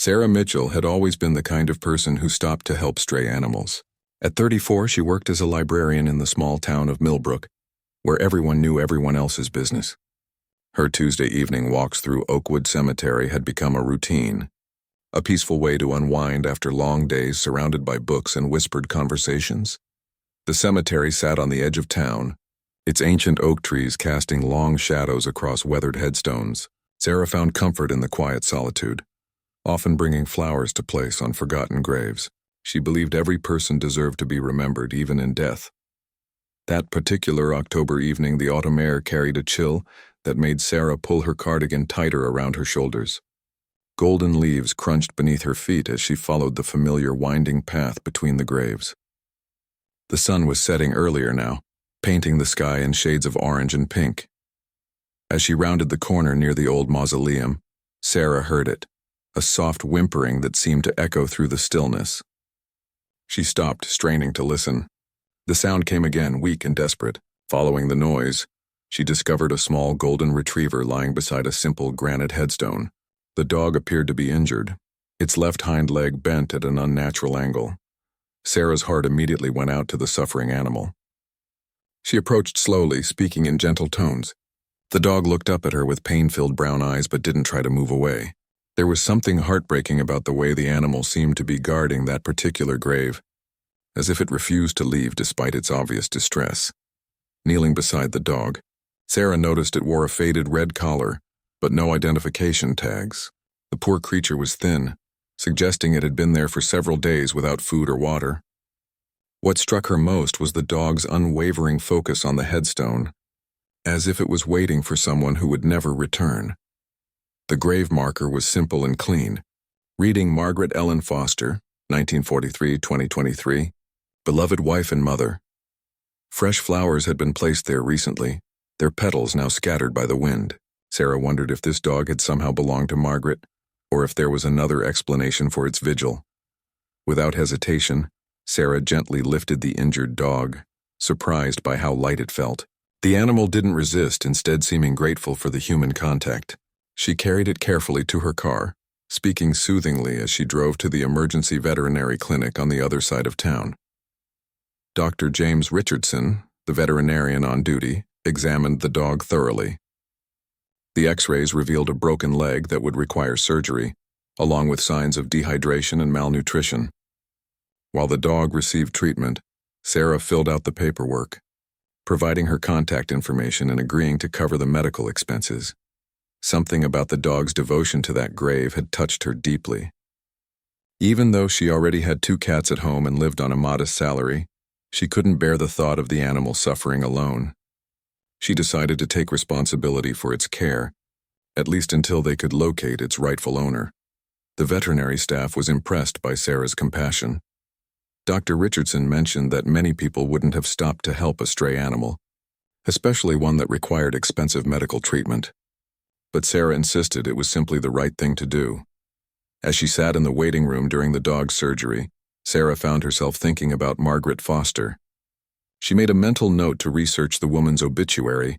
Sarah Mitchell had always been the kind of person who stopped to help stray animals. At 34, she worked as a librarian in the small town of Millbrook, where everyone knew everyone else's business. Her Tuesday evening walks through Oakwood Cemetery had become a routine, a peaceful way to unwind after long days surrounded by books and whispered conversations. The cemetery sat on the edge of town, its ancient oak trees casting long shadows across weathered headstones. Sarah found comfort in the quiet solitude, often bringing flowers to place on forgotten graves. She believed every person deserved to be remembered, even in death. That particular October evening, the autumn air carried a chill that made Sarah pull her cardigan tighter around her shoulders. Golden leaves crunched beneath her feet as she followed the familiar winding path between the graves. The sun was setting earlier now, painting the sky in shades of orange and pink. As she rounded the corner near the old mausoleum, Sarah heard it, a soft whimpering that seemed to echo through the stillness. She stopped, straining to listen. The sound came again, weak and desperate. Following the noise, she discovered a small golden retriever lying beside a simple granite headstone. The dog appeared to be injured, its left hind leg bent at an unnatural angle. Sarah's heart immediately went out to the suffering animal. She approached slowly, speaking in gentle tones. The dog looked up at her with pain-filled brown eyes but didn't try to move away. There was something heartbreaking about the way the animal seemed to be guarding that particular grave, as if it refused to leave despite its obvious distress. Kneeling beside the dog, Sarah noticed it wore a faded red collar, but no identification tags. The poor creature was thin, suggesting it had been there for several days without food or water. What struck her most was the dog's unwavering focus on the headstone, as if it was waiting for someone who would never return. The grave marker was simple and clean, reading Margaret Ellen Foster, 1943-2023, beloved wife and mother. Fresh flowers had been placed there recently, their petals now scattered by the wind. Sarah wondered if this dog had somehow belonged to Margaret, or if there was another explanation for its vigil. Without hesitation, Sarah gently lifted the injured dog, surprised by how light it felt. The animal didn't resist, instead seeming grateful for the human contact. She carried it carefully to her car, speaking soothingly as she drove to the emergency veterinary clinic on the other side of town. Dr. James Richardson, the veterinarian on duty, examined the dog thoroughly. The x-rays revealed a broken leg that would require surgery, along with signs of dehydration and malnutrition. While the dog received treatment, Sarah filled out the paperwork, providing her contact information and agreeing to cover the medical expenses. Something about the dog's devotion to that grave had touched her deeply. Even though she already had 2 cats at home and lived on a modest salary, she couldn't bear the thought of the animal suffering alone. She decided to take responsibility for its care, at least until they could locate its rightful owner. The veterinary staff was impressed by Sarah's compassion. Dr. Richardson mentioned that many people wouldn't have stopped to help a stray animal, especially one that required expensive medical treatment. But Sarah insisted it was simply the right thing to do. As she sat in the waiting room during the dog's surgery, Sarah found herself thinking about Margaret Foster. She made a mental note to research the woman's obituary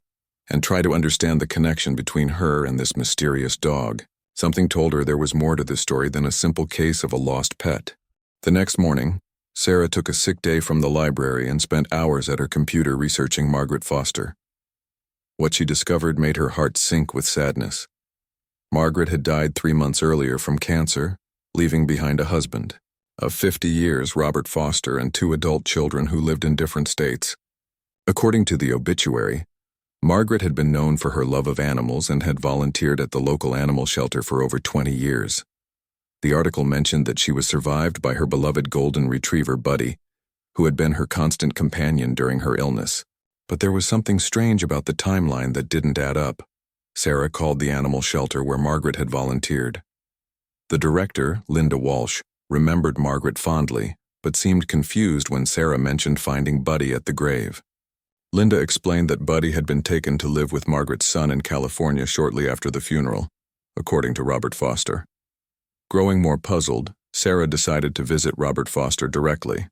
and try to understand the connection between her and this mysterious dog. Something told her there was more to this story than a simple case of a lost pet. The next morning, Sarah took a sick day from the library and spent hours at her computer researching Margaret Foster. What she discovered made her heart sink with sadness. Margaret had died 3 months earlier from cancer, leaving behind a husband of 50 years, Robert Foster, and 2 adult children who lived in different states. According to the obituary, Margaret had been known for her love of animals and had volunteered at the local animal shelter for over 20 years. The article mentioned that she was survived by her beloved golden retriever Buddy, who had been her constant companion during her illness. But there was something strange about the timeline that didn't add up. Sarah called the animal shelter where Margaret had volunteered. The director, Linda Walsh, remembered Margaret fondly, but seemed confused when Sarah mentioned finding Buddy at the grave. Linda explained that Buddy had been taken to live with Margaret's son in California shortly after the funeral, according to Robert Foster. Growing more puzzled, Sarah decided to visit Robert Foster directly.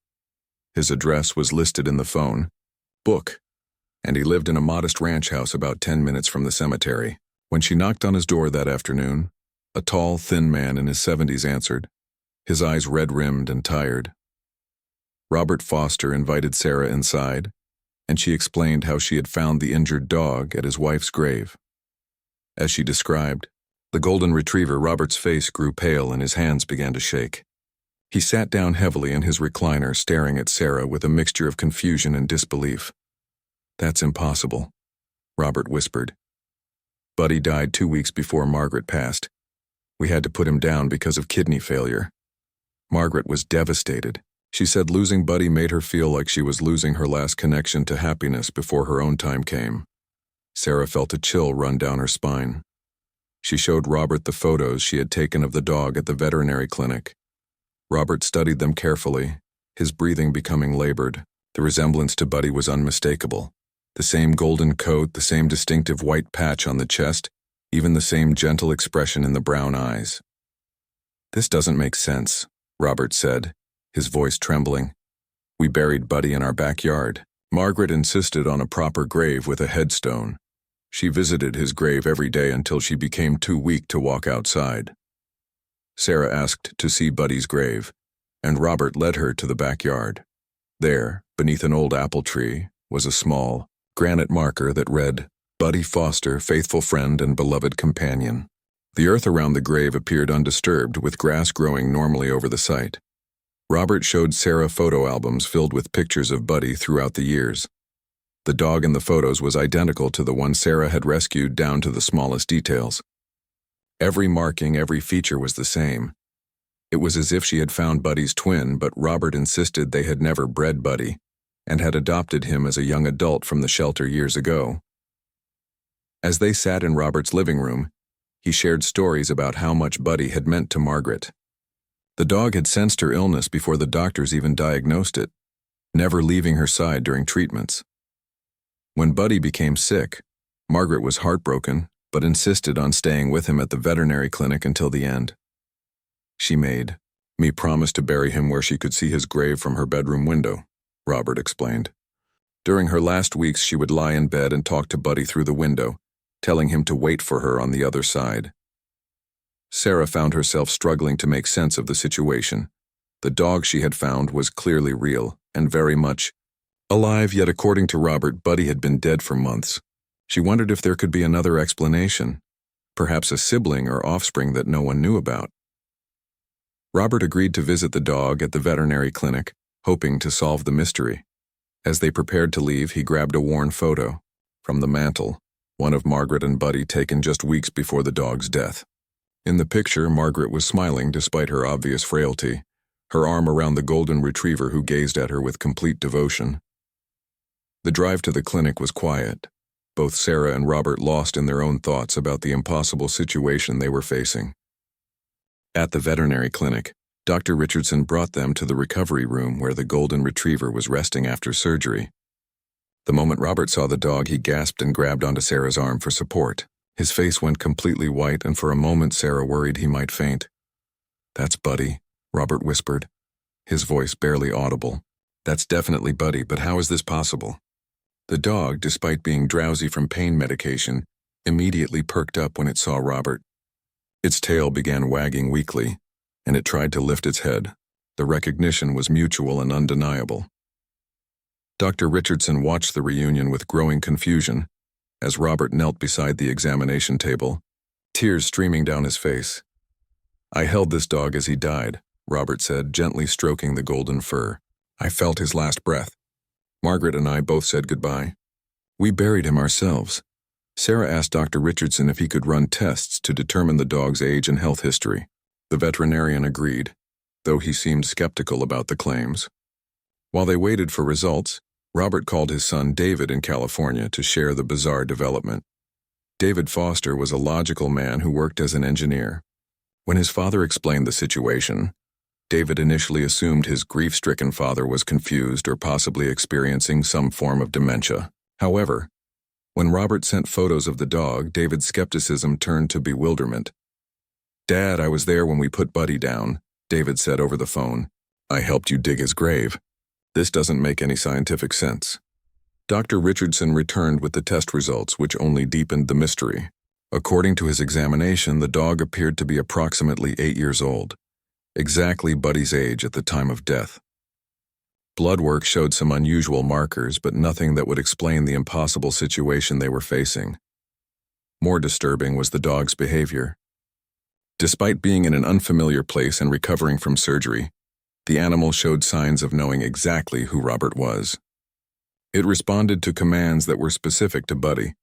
His address was listed in the phone book, and he lived in a modest ranch house about 10 minutes from the cemetery. When she knocked on his door that afternoon, A tall, thin man in his 70s answered, his eyes red-rimmed and tired. Robert Foster invited Sarah inside, and she explained how she had found the injured dog at his wife's grave. As she described, the golden retriever Robert's face grew pale and his hands began to shake. He sat down heavily in his recliner, staring at Sarah with a mixture of confusion and disbelief. "That's impossible," Robert whispered. "Buddy died 2 weeks before Margaret passed. We had to put him down because of kidney failure." Margaret was devastated. She said losing Buddy made her feel like she was losing her last connection to happiness before her own time came. Sarah felt a chill run down her spine. She showed Robert the photos she had taken of the dog at the veterinary clinic. Robert studied them carefully, his breathing becoming labored. The resemblance to Buddy was unmistakable. The same golden coat, the same distinctive white patch on the chest, even the same gentle expression in the brown eyes. "This doesn't make sense," Robert said, his voice trembling. "We buried Buddy in our backyard." Margaret insisted on a proper grave with a headstone. She visited his grave every day until she became too weak to walk outside. Sarah asked to see Buddy's grave, and Robert led her to the backyard. There, beneath an old apple tree, was a small, granite marker that read, "Buddy Foster, faithful friend and beloved companion." The earth around the grave appeared undisturbed, with grass growing normally over the site. Robert showed Sarah photo albums filled with pictures of Buddy throughout the years. The dog in the photos was identical to the one Sarah had rescued down to the smallest details. Every marking, every feature was the same. It was as if she had found Buddy's twin, but Robert insisted they had never bred Buddy and had adopted him as a young adult from the shelter years ago. As they sat in Robert's living room, he shared stories about how much Buddy had meant to Margaret. The dog had sensed her illness before the doctors even diagnosed it, never leaving her side during treatments. When Buddy became sick, Margaret was heartbroken, but insisted on staying with him at the veterinary clinic until the end. "She made me promise to bury him where she could see his grave from her bedroom window," Robert explained. During her last weeks, she would lie in bed and talk to Buddy through the window, telling him to wait for her on the other side. Sarah found herself struggling to make sense of the situation. The dog she had found was clearly real and very much alive, yet according to Robert, Buddy had been dead for months. She wondered if there could be another explanation, perhaps a sibling or offspring that no one knew about. Robert agreed to visit the dog at the veterinary clinic, hoping to solve the mystery. As they prepared to leave, he grabbed a worn photo from the mantel, one of Margaret and Buddy taken just weeks before the dog's death. In the picture, Margaret was smiling despite her obvious frailty, her arm around the golden retriever who gazed at her with complete devotion. The drive to the clinic was quiet, both Sarah and Robert lost in their own thoughts about the impossible situation they were facing. At the veterinary clinic, Dr. Richardson brought them to the recovery room where the golden retriever was resting after surgery. The moment Robert saw the dog, he gasped and grabbed onto Sarah's arm for support. His face went completely white, and for a moment Sarah worried he might faint. "That's Buddy," Robert whispered, his voice barely audible. "That's definitely Buddy, but how is this possible?" The dog, despite being drowsy from pain medication, immediately perked up when it saw Robert. Its tail began wagging weakly, and it tried to lift its head. The recognition was mutual and undeniable. Dr. Richardson watched the reunion with growing confusion as Robert knelt beside the examination table, tears streaming down his face. "I held this dog as he died," Robert said, gently stroking the golden fur. "I felt his last breath. Margaret and I both said goodbye. We buried him ourselves." Sarah asked Dr. Richardson if he could run tests to determine the dog's age and health history. The veterinarian agreed, though he seemed skeptical about the claims. While they waited for results, Robert called his son David in California to share the bizarre development. David Foster was a logical man who worked as an engineer. When his father explained the situation, David initially assumed his grief-stricken father was confused or possibly experiencing some form of dementia. However, when Robert sent photos of the dog, David's skepticism turned to bewilderment. "Dad, I was there when we put Buddy down," David said over the phone. "I helped you dig his grave. This doesn't make any scientific sense." Dr. Richardson returned with the test results, which only deepened the mystery. According to his examination, the dog appeared to be approximately 8 years old, exactly Buddy's age at the time of death. Blood work showed some unusual markers, but nothing that would explain the impossible situation they were facing. More disturbing was the dog's behavior. Despite being in an unfamiliar place and recovering from surgery, the animal showed signs of knowing exactly who Robert was. It responded to commands that were specific to Buddy,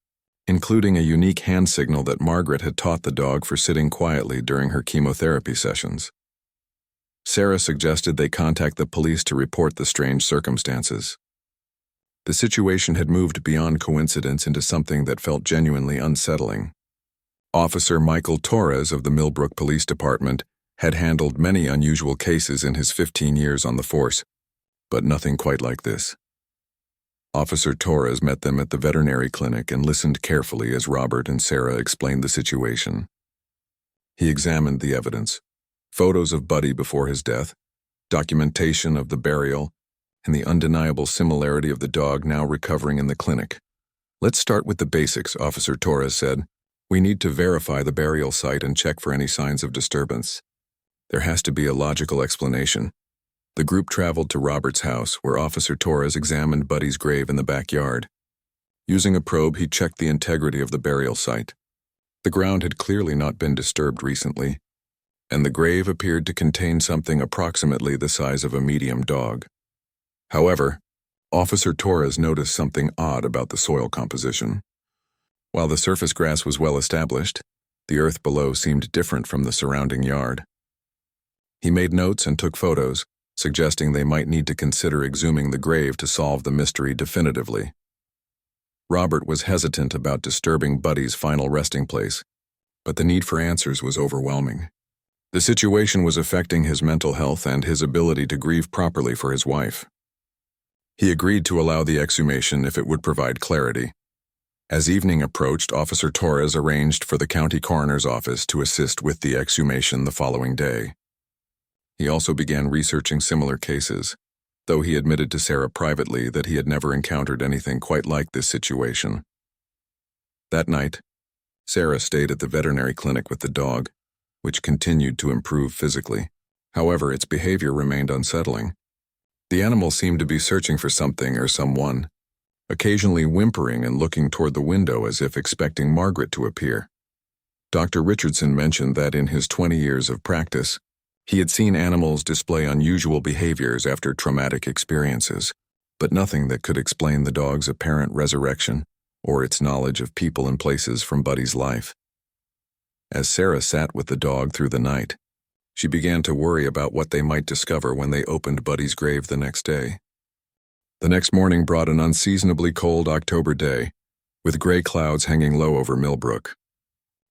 including a unique hand signal that Margaret had taught the dog for sitting quietly during her chemotherapy sessions. Sarah suggested they contact the police to report the strange circumstances. The situation had moved beyond coincidence into something that felt genuinely unsettling. Officer Michael Torres of the Millbrook Police Department had handled many unusual cases in his 15 years on the force, but nothing quite like this. Officer Torres met them at the veterinary clinic and listened carefully as Robert and Sarah explained the situation. He examined the evidence, photos of Buddy before his death, documentation of the burial, and the undeniable similarity of the dog now recovering in the clinic. "Let's start with the basics," Officer Torres said. "We need to verify the burial site and check for any signs of disturbance. There has to be a logical explanation." The group traveled to Robert's house, where Officer Torres examined Buddy's grave in the backyard. Using a probe, he checked the integrity of the burial site. The ground had clearly not been disturbed recently, and the grave appeared to contain something approximately the size of a medium dog. However, Officer Torres noticed something odd about the soil composition. While the surface grass was well established, the earth below seemed different from the surrounding yard. He made notes and took photos, suggesting they might need to consider exhuming the grave to solve the mystery definitively. Robert was hesitant about disturbing Buddy's final resting place, but the need for answers was overwhelming. The situation was affecting his mental health and his ability to grieve properly for his wife. He agreed to allow the exhumation if it would provide clarity. As evening approached, Officer Torres arranged for the county coroner's office to assist with the exhumation the following day. He also began researching similar cases, though he admitted to Sarah privately that he had never encountered anything quite like this situation. That night, Sarah stayed at the veterinary clinic with the dog, which continued to improve physically. However, its behavior remained unsettling. The animal seemed to be searching for something or someone, occasionally whimpering and looking toward the window as if expecting Margaret to appear. Dr. Richardson mentioned that in his 20 years of practice, he had seen animals display unusual behaviors after traumatic experiences, but nothing that could explain the dog's apparent resurrection or its knowledge of people and places from Buddy's life. As Sarah sat with the dog through the night, she began to worry about what they might discover when they opened Buddy's grave the next day. The next morning brought an unseasonably cold October day, with gray clouds hanging low over Millbrook.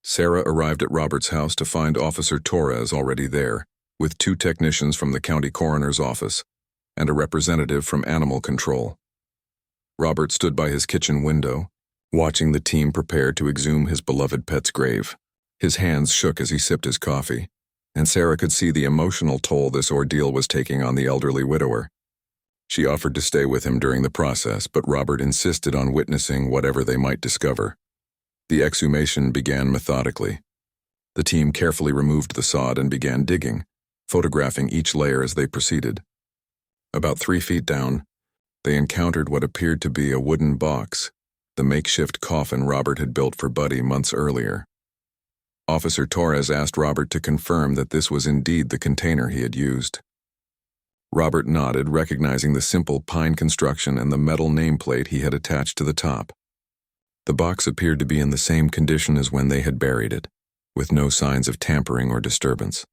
Sarah arrived at Robert's house to find Officer Torres already there, with 2 technicians from the county coroner's office and a representative from animal control. Robert stood by his kitchen window, watching the team prepare to exhume his beloved pet's grave. His hands shook as he sipped his coffee, and Sarah could see the emotional toll this ordeal was taking on the elderly widower. She offered to stay with him during the process, but Robert insisted on witnessing whatever they might discover. The exhumation began methodically. The team carefully removed the sod and began digging, photographing each layer as they proceeded. About 3 feet down, they encountered what appeared to be a wooden box, the makeshift coffin Robert had built for Buddy months earlier. Officer Torres asked Robert to confirm that this was indeed the container he had used. Robert nodded, recognizing the simple pine construction and the metal nameplate he had attached to the top. The box appeared to be in the same condition as when they had buried it, with no signs of tampering or disturbance.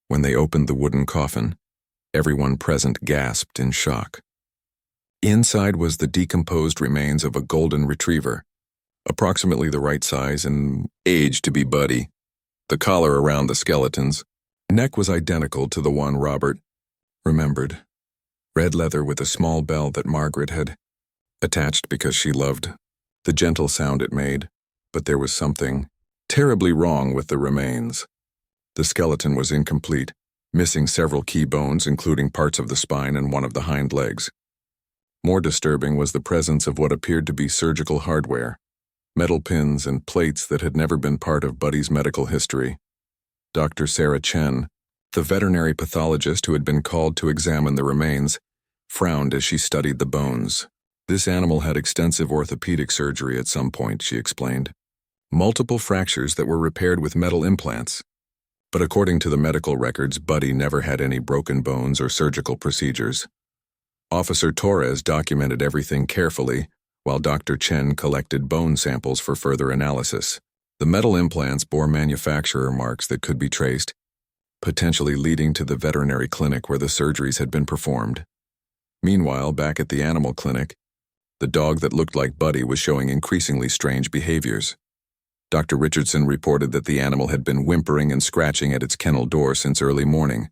When they opened the wooden coffin, everyone present gasped in shock. Inside was the decomposed remains of a golden retriever, approximately the right size and age to be Buddy. The collar around the skeleton's neck was identical to the one Robert remembered. Red leather with a small bell that Margaret had attached because she loved the gentle sound it made, but there was something terribly wrong with the remains. The skeleton was incomplete, missing several key bones, including parts of the spine and one of the hind legs. More disturbing was the presence of what appeared to be surgical hardware. metal pins and plates that had never been part of Buddy's medical history. Dr. Sarah Chen, the veterinary pathologist who had been called to examine the remains, frowned as she studied the bones. This animal had extensive orthopedic surgery at some point, she explained. Multiple fractures that were repaired with metal implants. But according to the medical records, Buddy never had any broken bones or surgical procedures. Officer Torres documented everything carefully, while Dr. Chen collected bone samples for further analysis. The metal implants bore manufacturer marks that could be traced, potentially leading to the veterinary clinic where the surgeries had been performed. Meanwhile, back at the animal clinic, the dog that looked like Buddy was showing increasingly strange behaviors. Dr. Richardson reported that the animal had been whimpering and scratching at its kennel door since early morning,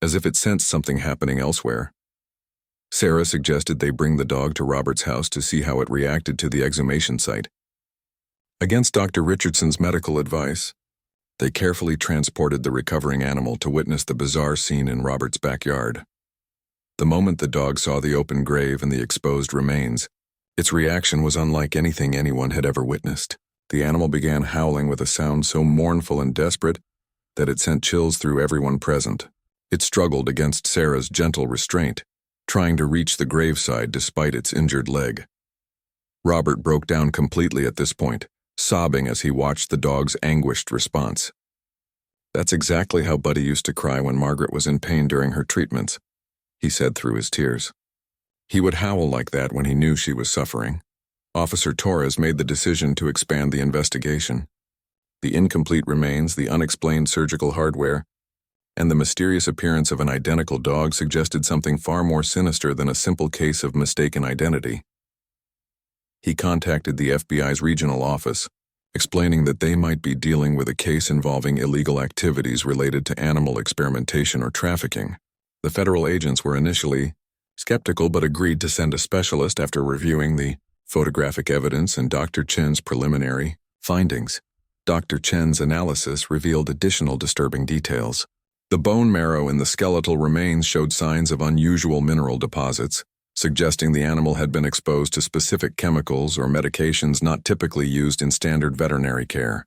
as if it sensed something happening elsewhere. Sarah suggested they bring the dog to Robert's house to see how it reacted to the exhumation site. Against Dr. Richardson's medical advice, they carefully transported the recovering animal to witness the bizarre scene in Robert's backyard. The moment the dog saw the open grave and the exposed remains, its reaction was unlike anything anyone had ever witnessed. The animal began howling with a sound so mournful and desperate that it sent chills through everyone present. It struggled against Sarah's gentle restraint, trying to reach the graveside despite its injured leg. Robert broke down completely at this point, sobbing as he watched the dog's anguished response. "That's exactly how Buddy used to cry when Margaret was in pain during her treatments," he said through his tears. He would howl like that when he knew she was suffering. Officer Torres made the decision to expand the investigation. The incomplete remains, the unexplained surgical hardware, and the mysterious appearance of an identical dog suggested something far more sinister than a simple case of mistaken identity. He contacted the FBI's regional office, explaining that they might be dealing with a case involving illegal activities related to animal experimentation or trafficking. The federal agents were initially skeptical but agreed to send a specialist after reviewing the photographic evidence and Dr. Chen's preliminary findings. Dr. Chen's analysis revealed additional disturbing details. The bone marrow in the skeletal remains showed signs of unusual mineral deposits, suggesting the animal had been exposed to specific chemicals or medications not typically used in standard veterinary care.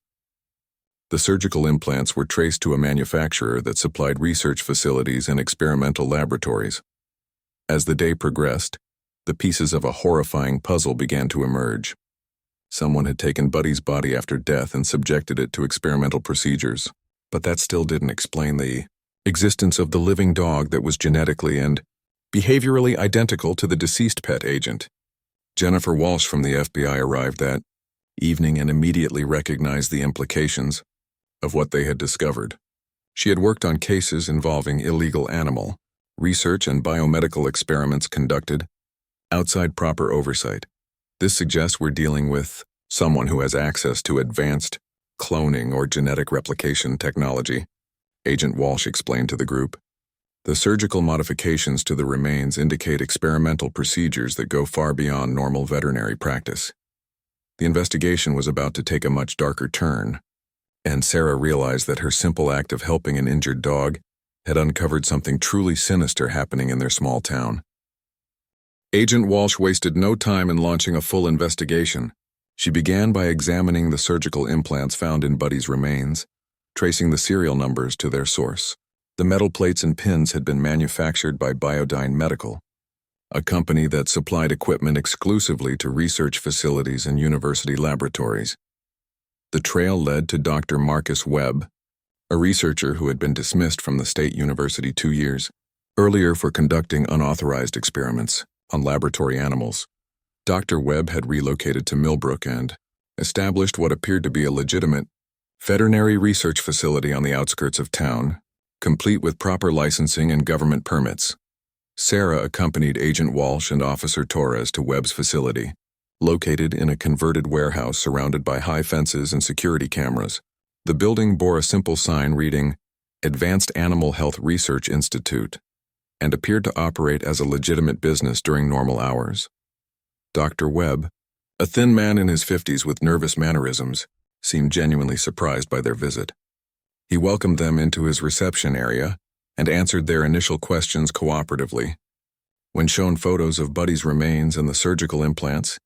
The surgical implants were traced to a manufacturer that supplied research facilities and experimental laboratories. As the day progressed, the pieces of a horrifying puzzle began to emerge. Someone had taken Buddy's body after death and subjected it to experimental procedures, but that still didn't explain the existence of the living dog that was genetically and behaviorally identical to the deceased pet agent. Jennifer Walsh from the FBI arrived that evening and immediately recognized the implications of what they had discovered. She had worked on cases involving illegal animal research and biomedical experiments conducted outside proper oversight. This suggests we're dealing with someone who has access to advanced cloning or genetic replication technology, Agent Walsh explained to the group. The surgical modifications to the remains indicate experimental procedures that go far beyond normal veterinary practice. The investigation was about to take a much darker turn, and Sarah realized that her simple act of helping an injured dog had uncovered something truly sinister happening in their small town. Agent Walsh wasted no time in launching a full investigation. She began by examining the surgical implants found in Buddy's remains, tracing the serial numbers to their source. The metal plates and pins had been manufactured by Biodyne Medical, a company that supplied equipment exclusively to research facilities and university laboratories. The trail led to Dr. Marcus Webb, a researcher who had been dismissed from the state university 2 years earlier for conducting unauthorized experiments on laboratory animals. Dr. Webb had relocated to Millbrook and established what appeared to be a legitimate veterinary research facility on the outskirts of town, complete with proper licensing and government permits. Sarah accompanied Agent Walsh and Officer Torres to Webb's facility, located in a converted warehouse surrounded by high fences and security cameras. The building bore a simple sign reading, Advanced Animal Health Research Institute, and appeared to operate as a legitimate business during normal hours. Dr. Webb, a thin man in his 50s with nervous mannerisms, seemed genuinely surprised by their visit. He welcomed them into his reception area and answered their initial questions cooperatively. When shown photos of Buddy's remains and the surgical implants,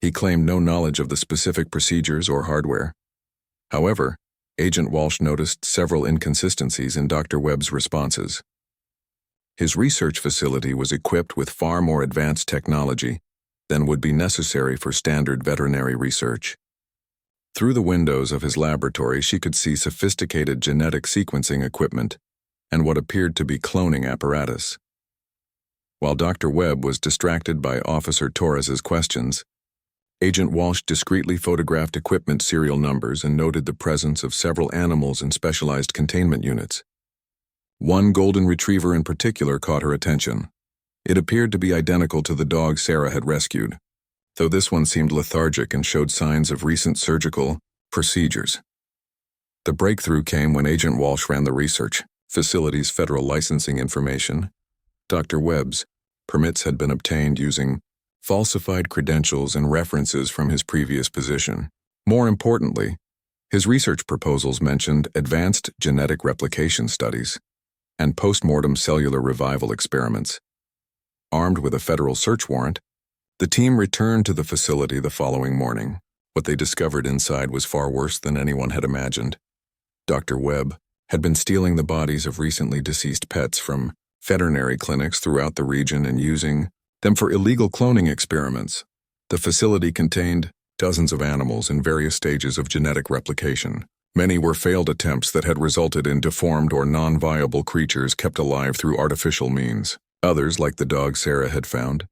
He claimed no knowledge of the specific procedures or hardware. However, Agent Walsh noticed several inconsistencies in Dr. Webb's responses. His research facility was equipped with far more advanced technology than would be necessary for standard veterinary research. Through the windows of his laboratory, she could see sophisticated genetic sequencing equipment and what appeared to be cloning apparatus. While Dr. Webb was distracted by Officer Torres's questions, Agent Walsh discreetly photographed equipment serial numbers and noted the presence of several animals in specialized containment units. One golden retriever in particular caught her attention. It appeared to be identical to the dog Sarah had rescued, though this one seemed lethargic and showed signs of recent surgical procedures. The breakthrough came when Agent Walsh ran the research facility's federal licensing information. Dr. Webb's permits had been obtained using falsified credentials and references from his previous position. More importantly, his research proposals mentioned advanced genetic replication studies and post-mortem cellular revival experiments. Armed with a federal search warrant, the team returned to the facility the following morning. What they discovered inside was far worse than anyone had imagined. Dr. Webb had been stealing the bodies of recently deceased pets from veterinary clinics throughout the region and using them for illegal cloning experiments. The facility contained dozens of animals in various stages of genetic replication. Many were failed attempts that had resulted in deformed or non-viable creatures kept alive through artificial means. Others, like the dog Sarah had found,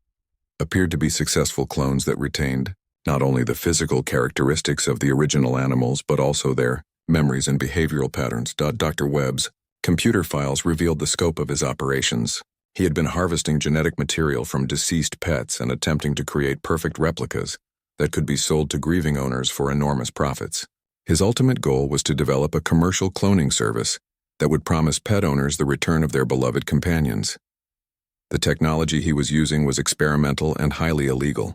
appeared to be successful clones that retained not only the physical characteristics of the original animals but also their memories and behavioral patterns. Dr. Webb's computer files revealed the scope of his operations. He had been harvesting genetic material from deceased pets and attempting to create perfect replicas that could be sold to grieving owners for enormous profits. His ultimate goal was to develop a commercial cloning service that would promise pet owners the return of their beloved companions. The technology he was using was experimental and highly illegal,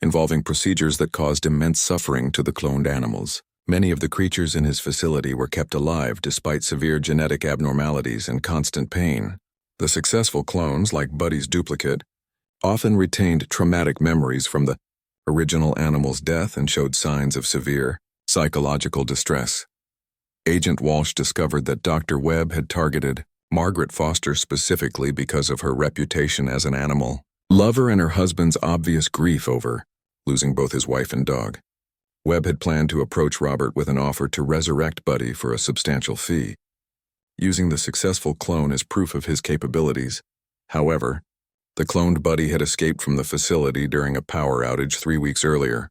involving procedures that caused immense suffering to the cloned animals. Many of the creatures in his facility were kept alive despite severe genetic abnormalities and constant pain. The successful clones, like Buddy's duplicate, often retained traumatic memories from the original animal's death and showed signs of severe psychological distress. Agent Walsh discovered that Dr. Webb had targeted Margaret Foster specifically because of her reputation as an animal lover and her husband's obvious grief over losing both his wife and dog. Webb had planned to approach Robert with an offer to resurrect Buddy for a substantial fee, using the successful clone as proof of his capabilities. However, the cloned Buddy had escaped from the facility during a power outage 3 weeks earlier.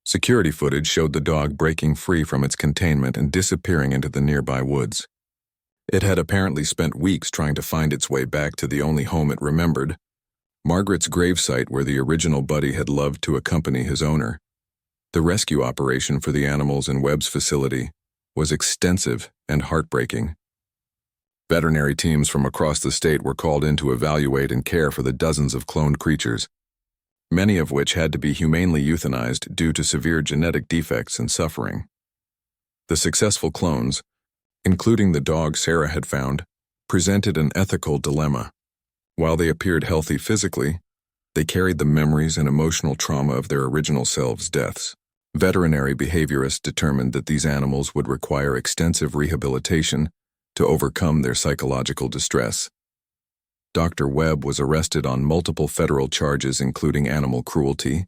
Security footage showed the dog breaking free from its containment and disappearing into the nearby woods. It had apparently spent weeks trying to find its way back to the only home it remembered, Margaret's gravesite where the original Buddy had loved to accompany his owner. The rescue operation for the animals in Webb's facility was extensive and heartbreaking. Veterinary teams from across the state were called in to evaluate and care for the dozens of cloned creatures, many of which had to be humanely euthanized due to severe genetic defects and suffering. The successful clones, including the dog Sarah had found, presented an ethical dilemma. While they appeared healthy physically, they carried the memories and emotional trauma of their original selves' deaths. Veterinary behaviorists determined that these animals would require extensive rehabilitation to overcome their psychological distress. Dr. Webb was arrested on multiple federal charges including animal cruelty,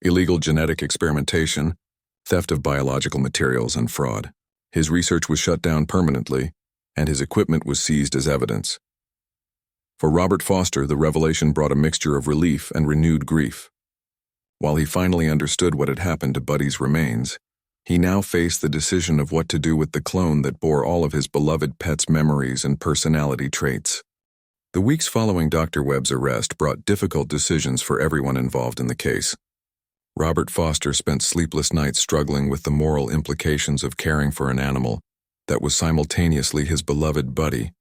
illegal genetic experimentation, theft of biological materials, and fraud. His research was shut down permanently, and his equipment was seized as evidence. For Robert Foster, the revelation brought a mixture of relief and renewed grief. While he finally understood what had happened to Buddy's remains, he now faced the decision of what to do with the clone that bore all of his beloved pet's memories and personality traits. The weeks following Dr. Webb's arrest brought difficult decisions for everyone involved in the case. Robert Foster spent sleepless nights struggling with the moral implications of caring for an animal that was simultaneously his beloved Buddy,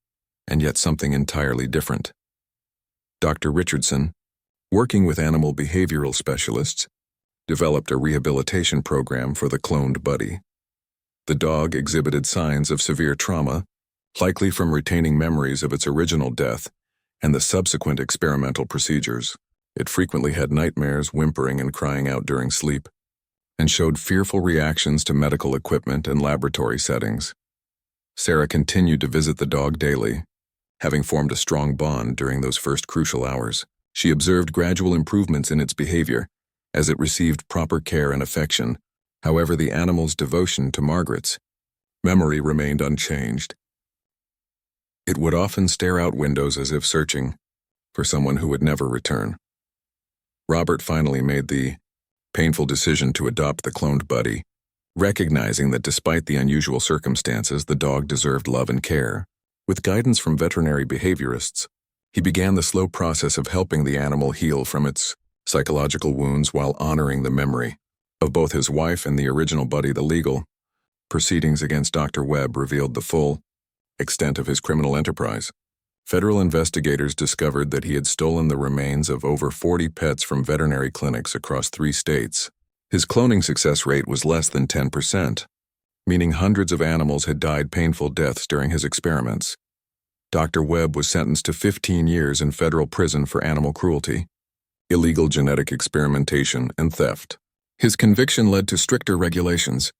and yet something entirely different. Dr. Richardson, working with animal behavioral specialists, developed a rehabilitation program for the cloned Buddy. The dog exhibited signs of severe trauma, likely from retaining memories of its original death and the subsequent experimental procedures. It frequently had nightmares, whimpering and crying out during sleep, and showed fearful reactions to medical equipment and laboratory settings. Sarah continued to visit the dog daily, having formed a strong bond during those first crucial hours. She observed gradual improvements in its behavior as it received proper care and affection. However, the animal's devotion to Margaret's memory remained unchanged. It would often stare out windows as if searching for someone who would never return. Robert finally made the painful decision to adopt the cloned Buddy, recognizing that despite the unusual circumstances, the dog deserved love and care. With guidance from veterinary behaviorists, he began the slow process of helping the animal heal from its psychological wounds while honoring the memory of both his wife and the original Buddy. The legal proceedings against Dr. Webb revealed the full extent of his criminal enterprise. Federal investigators discovered that he had stolen the remains of over 40 pets from veterinary clinics across 3 states. His cloning success rate was less than 10%, meaning hundreds of animals had died painful deaths during his experiments. Dr. Webb was sentenced to 15 years in federal prison for animal cruelty, illegal genetic experimentation, and theft. His conviction led to stricter regulations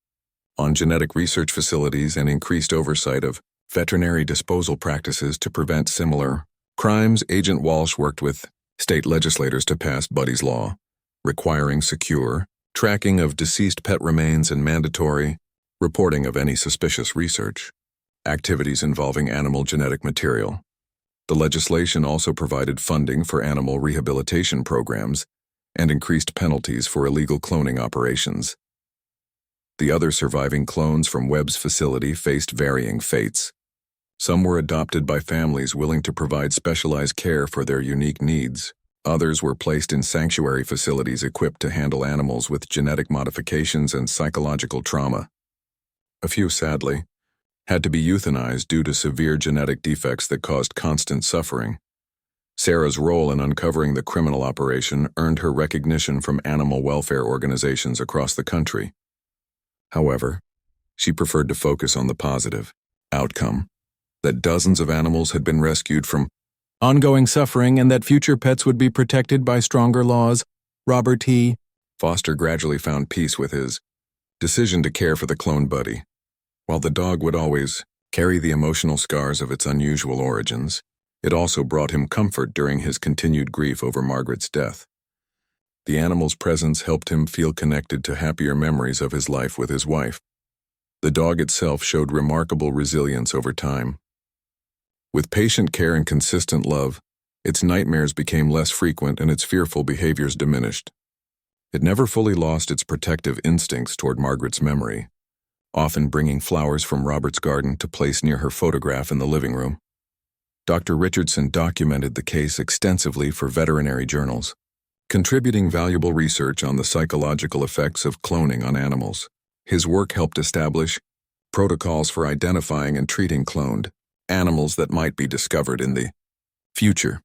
on genetic research facilities and increased oversight of veterinary disposal practices to prevent similar crimes. Agent Walsh worked with state legislators to pass Buddy's Law, requiring secure tracking of deceased pet remains and mandatory reporting of any suspicious research activities involving animal genetic material. The legislation also provided funding for animal rehabilitation programs and increased penalties for illegal cloning operations. The other surviving clones from Webb's facility faced varying fates. Some were adopted by families willing to provide specialized care for their unique needs. Others were placed in sanctuary facilities equipped to handle animals with genetic modifications and psychological trauma. A few, sadly, had to be euthanized due to severe genetic defects that caused constant suffering. Sarah's role in uncovering the criminal operation earned her recognition from animal welfare organizations across the country. However, she preferred to focus on the positive outcome, that dozens of animals had been rescued from ongoing suffering and that future pets would be protected by stronger laws. Robert T. Foster gradually found peace with his decision to care for the clone Buddy. While the dog would always carry the emotional scars of its unusual origins, it also brought him comfort during his continued grief over Margaret's death. The animal's presence helped him feel connected to happier memories of his life with his wife. The dog itself showed remarkable resilience over time. With patient care and consistent love, its nightmares became less frequent and its fearful behaviors diminished. It never fully lost its protective instincts toward Margaret's memory, often bringing flowers from Robert's garden to place near her photograph in the living room. Dr. Richardson documented the case extensively for veterinary journals, contributing valuable research on the psychological effects of cloning on animals. His work helped establish protocols for identifying and treating cloned animals that might be discovered in the future.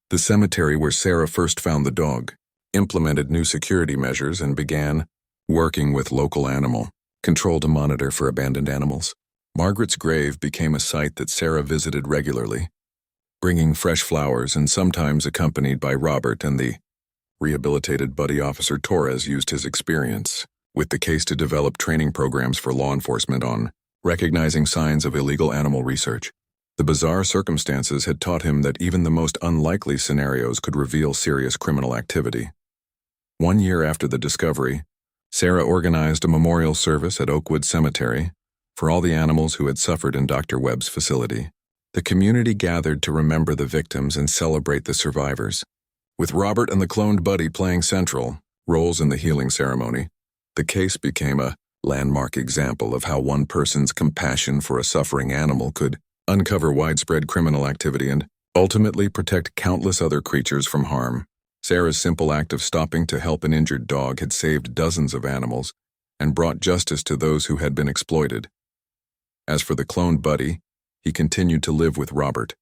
The cemetery where Sarah first found the dog implemented new security measures and began working with local animal control to monitor for abandoned animals. Margaret's grave became a site that Sarah visited regularly, bringing fresh flowers and sometimes accompanied by Robert, and the rehabilitated Buddy Officer Torres used his experience with the case to develop training programs for law enforcement on recognizing signs of illegal animal research. The bizarre circumstances had taught him that even the most unlikely scenarios could reveal serious criminal activity. 1 year after the discovery, Sarah organized a memorial service at Oakwood Cemetery for all the animals who had suffered in Dr. Webb's facility. The community gathered to remember the victims and celebrate the survivors. With Robert and the cloned Buddy playing central roles in the healing ceremony, the case became a landmark example of how one person's compassion for a suffering animal could uncover widespread criminal activity and ultimately protect countless other creatures from harm. Sarah's simple act of stopping to help an injured dog had saved dozens of animals and brought justice to those who had been exploited. As for the cloned Buddy, he continued to live with Robert,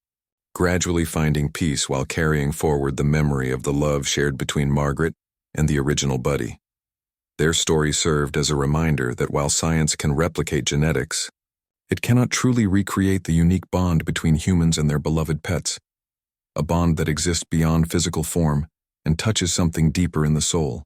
gradually finding peace while carrying forward the memory of the love shared between Margaret and the original Buddy. Their story served as a reminder that while science can replicate genetics, it cannot truly recreate the unique bond between humans and their beloved pets, a bond that exists beyond physical form and touches something deeper in the soul.